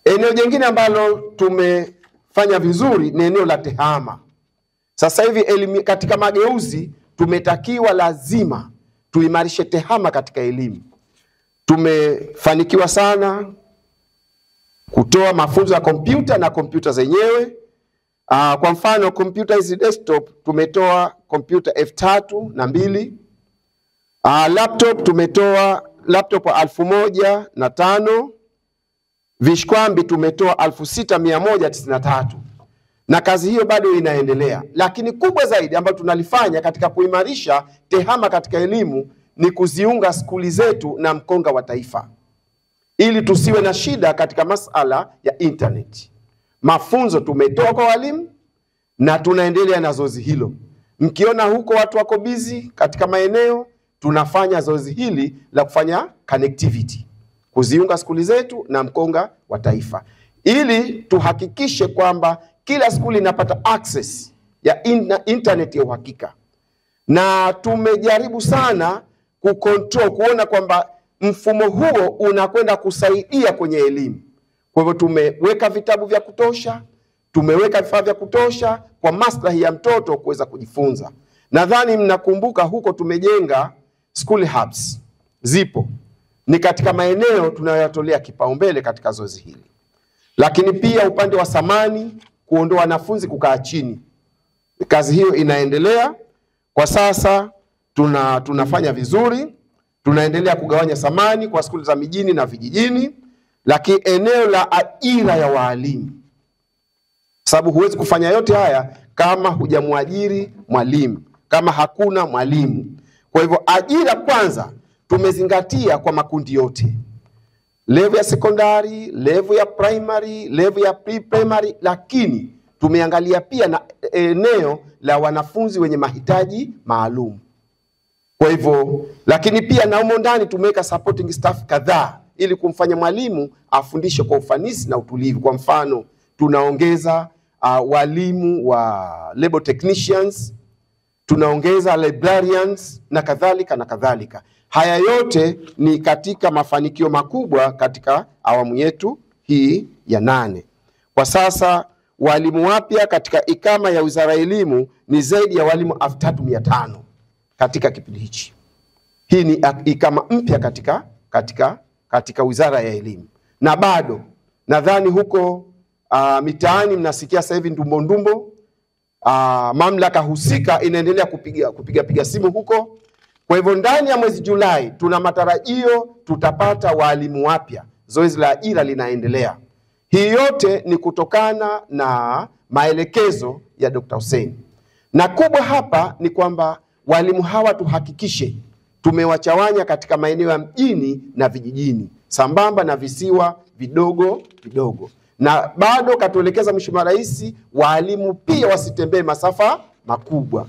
Eneo jingine ambalo tumefanya vizuri ni eneo la tehama. Sasa hivi katika mageuzi tumetakiwa lazima tuimarishe tehama katika elimu. Tumefanikiwa sana kutoa mafunzo ya kompyuta na kompyuta zenyewe. Kwa mfano kompyuta hizi desktop tumetoa kompyuta F302. Laptop tumetoa laptop 1005. Vishkwambi tumetoa 6193. Na kazi hiyo bado inaendelea. Lakini kubwa zaidi ambayo tunalifanya katika kuimarisha tehama katika elimu ni kuziunga skuli zetu na mkonga wa taifa, ili tusiwe na shida katika masala ya internet. Mafunzo tumetoa kwa walimu na tunaendelea na zoezi hilo. Mkiona huko watu wako busy katika maeneo, tunafanya zoezi hili la kufanya connectivity, kuziunga skuli zetu na mkonga wa taifa, ili tuhakikishe kwamba kila skuli inapata access ya internet ya uhakika. Na tumejaribu sana kuona kwamba mfumo huo unakwenda kusaidia kwenye elimu. Kwa hivyo tumeweka vitabu vya kutosha, tumeweka vifaa vya kutosha kwa maslahi ya mtoto kuweza kujifunza. Nadhani mnakumbuka huko tumejenga school hubs, zipo. Ni katika maeneo tunayoyatolea kipaumbele katika zoezi hili. Lakini pia upande wa samani, kuondoa wanafunzi kukaa chini. Kazi hiyo inaendelea. Kwa sasa tunafanya vizuri. Tunaendelea kugawanya samani kwa skuli za mijini na vijijini. Lakini eneo la ajira ya walimu, sababu huwezi kufanya yote haya kama hujamwajiri mwalimu, kama hakuna mwalimu. Kwa hivyo ajira kwanza tumezingatia kwa makundi yote, level ya sekondari, level ya primary, level ya pre-primary, lakini tumeangalia pia na eneo la wanafunzi wenye mahitaji maalum. Kwa hivyo, lakini pia na humo ndani tumeweka supporting staff kadhaa ili kumfanya mwalimu afundishe kwa ufanisi na utulivu. Kwa mfano, tunaongeza walimu wa lab technicians, tunaongeza librarians na kadhalika na kadhalika. Haya yote ni katika mafanikio makubwa katika awamu yetu hii ya 8. Kwa sasa walimu wapya katika ikama ya Wizara ya Elimu ni zaidi ya walimu 3500 katika kipindi hichi. Hii ni ikama mpya katika Wizara ya Elimu. Na bado nadhani huko mitaani mnasikia sasa hivi ndumbo. Mamlaka husika inaendelea kupiga simu huko. Kwa hivyo ndani ya mwezi Julai tuna matarajio tutapata walimu wapya. Zoezi la ajira linaendelea. Hii yote ni kutokana na maelekezo ya Dr. Hussein. Na kubwa hapa ni kwamba walimu hawa tuhakikishe tumewachawanya katika maeneo ya mjini na vijijini, sambamba na visiwa vidogo vidogo. Na bado katuelekeza Mheshimiwa Rais, walimu pia wasitembee masafa makubwa.